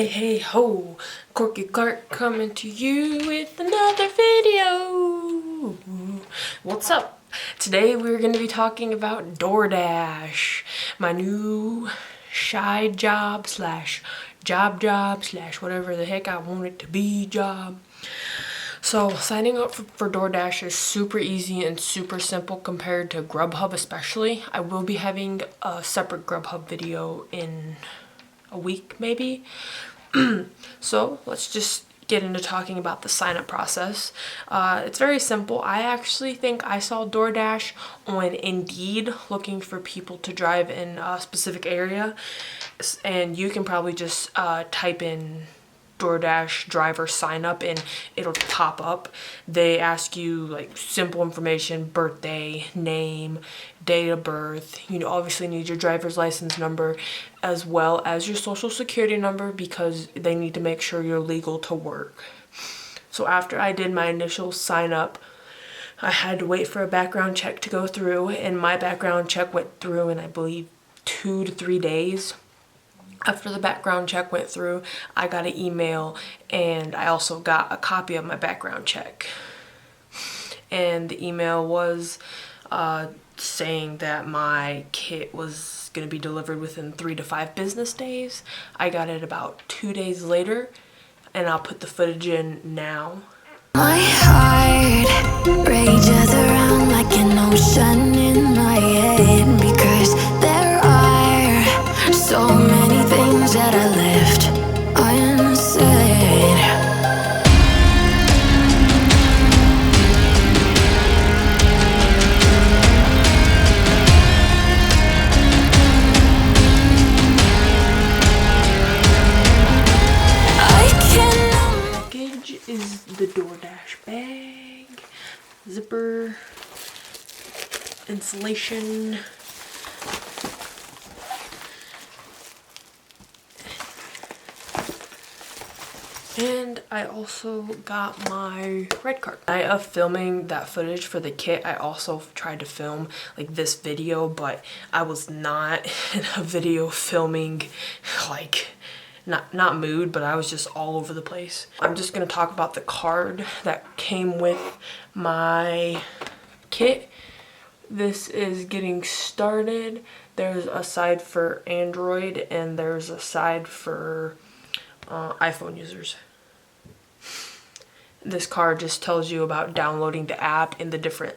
Hey ho, Corky Clark coming to you with another video. What's up? Today we're going to be talking about DoorDash, my new side job slash job slash whatever the heck I want it to be job. So signing up for DoorDash is super easy and super simple compared to Grubhub especially. I will be having a separate Grubhub video in a week maybe. So let's just get into talking about the sign up process. It's very simple. I actually think I saw DoorDash on Indeed looking for people to drive in a specific area, and you can probably just type in DoorDash driver sign up and it'll pop up. They ask you like simple information, birthday, name, date of birth. You obviously need your driver's license number as well as your social security number because they need to make sure you're legal to work. So after I did my initial sign up, I had to wait for a background check to go through, and my background check went through in I believe 2 to 3 days. After the background check went through, I got an email and I also got a copy of my background check. And the email was saying that my kit was going to be delivered within 3 to 5 business days. I got it about 2 days later, and I'll put the footage in now. My heart rages around like an ocean in my head because there are so many things that I left unsaid. Package is the DoorDash bag, zipper, insulation, and I also got my red card. Night of filming that footage for the kit, I also tried to film like this video, but I was not in a video filming like not mood, but I was just all over the place. I'm just gonna talk about the card that came with my kit. This is getting started. There's a side for Android and there's a side for iPhone users. This card just tells you about downloading the app and the different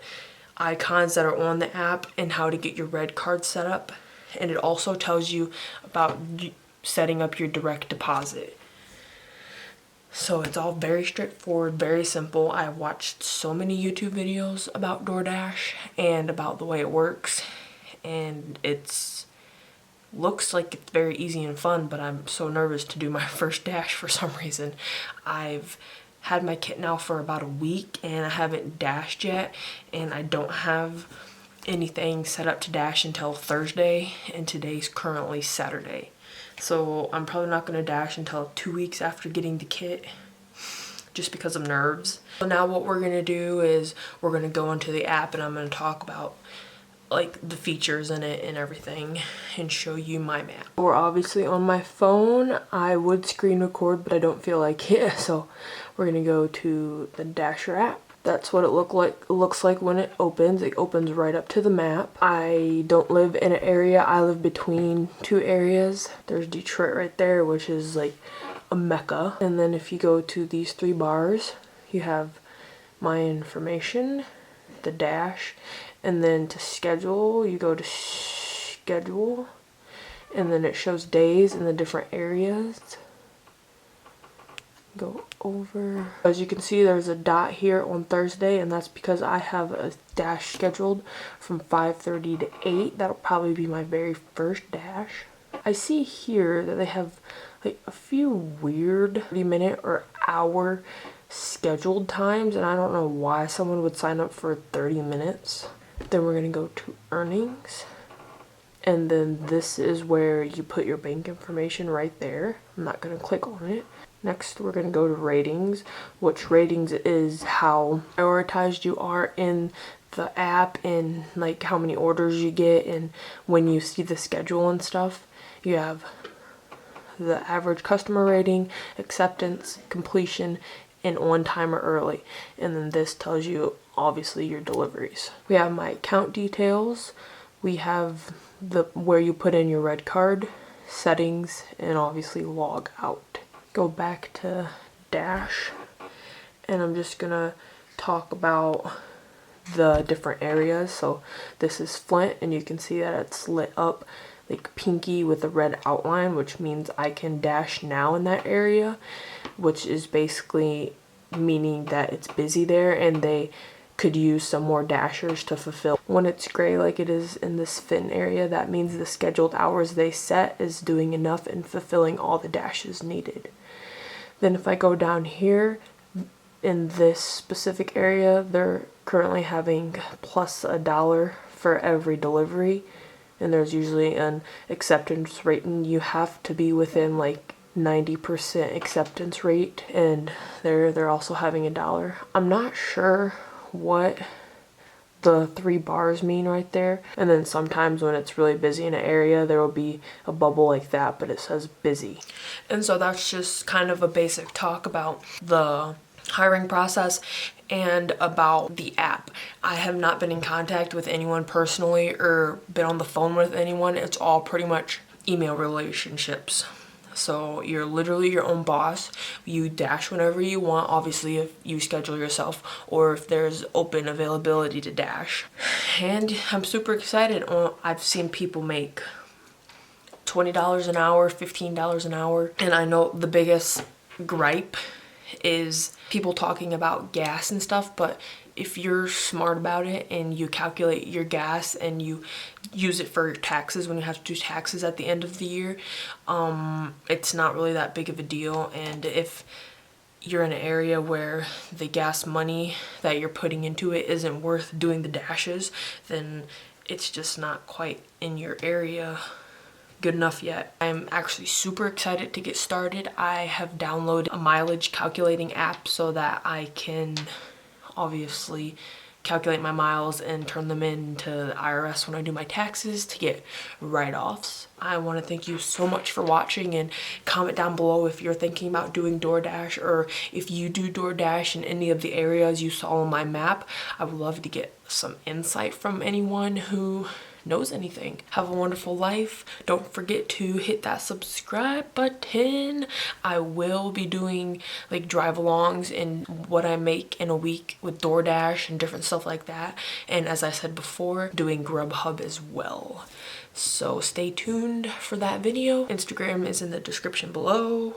icons that are on the app and how to get your red card set up. And it also tells you about setting up your direct deposit. So it's all very straightforward, very simple. I watched so many YouTube videos about DoorDash and about the way it works, and it's looks like it's very easy and fun, but I'm so nervous to do my first Dash for some reason. I've had my kit now for about a week and I haven't dashed yet, and I don't have anything set up to dash until Thursday, and today's currently Saturday. So I'm probably not going to dash until 2 weeks after getting the kit just because of nerves. So now what we're going to do is we're going to go into the app and I'm going to talk about like the features in it and everything and show you my map. We're obviously on my phone. I would screen record, but I don't feel like it. So we're going to go to the Dasher app. That's what it looks like when it opens. It opens right up to the map. I don't live in an area. I live between 2 areas. There's Detroit right there, which is like a mecca. And then if you go to these 3 bars, you have my information, the dash, and then to schedule, you go to schedule, and then it shows days in the different areas. Go over. As you can see, there's a dot here on Thursday, and that's because I have a dash scheduled from 5:30 to 8. That'll probably be my very first dash. I see here that they have like a few weird 30-minute or hour scheduled times, and I don't know why someone would sign up for 30 minutes. Then we're gonna go to earnings, and then this is where you put your bank information right there. I'm not gonna click on it. Next, we're going to go to ratings, which ratings is how prioritized you are in the app and like how many orders you get, and when you see the schedule and stuff. You have the average customer rating, acceptance, completion, and on time or early. And then this tells you obviously your deliveries. We have my account details. We have the where you put in your red card, settings, and obviously log out. Go back to Dash, and I'm just gonna talk about the different areas. So this is Flint, and you can see that it's lit up like pinky with a red outline, which means I can dash now in that area, which is basically meaning that it's busy there and they could use some more dashers to fulfill. When it's gray like it is in this fin area, that means the scheduled hours they set is doing enough and fulfilling all the dashes needed. Then if I go down here in this specific area, they're currently having plus $1 for every delivery, and there's usually an acceptance rate, and you have to be within like 90% acceptance rate, and they're also having $1. I'm not sure what the 3 bars mean right there. And then sometimes when it's really busy in an area, there will be a bubble like that, but it says busy. And so that's just kind of a basic talk about the hiring process and about the app. I have not been in contact with anyone personally or been on the phone with anyone. It's all pretty much email relationships. So you're literally your own boss. You dash whenever you want, obviously if you schedule yourself or if there's open availability to dash. And I'm super excited. I've seen people make $20 an hour, $15 an hour. And I know the biggest gripe is people talking about gas and stuff, but if you're smart about it and you calculate your gas and you use it for your taxes when you have to do taxes at the end of the year, it's not really that big of a deal. And if you're in an area where the gas money that you're putting into it isn't worth doing the dashes, then it's just not quite in your area good enough yet. I'm actually super excited to get started. I have downloaded a mileage calculating app so that I can obviously calculate my miles and turn them in to the IRS when I do my taxes to get write-offs. I want to thank you so much for watching, and comment down below if you're thinking about doing DoorDash or if you do DoorDash in any of the areas you saw on my map. I would love to get some insight from anyone who knows anything. Have a wonderful life. Don't forget to hit that subscribe button. I will be doing like drive-alongs and what I make in a week with DoorDash and different stuff like that. And as I said before, doing Grubhub as well. So stay tuned for that video. Instagram is in the description below.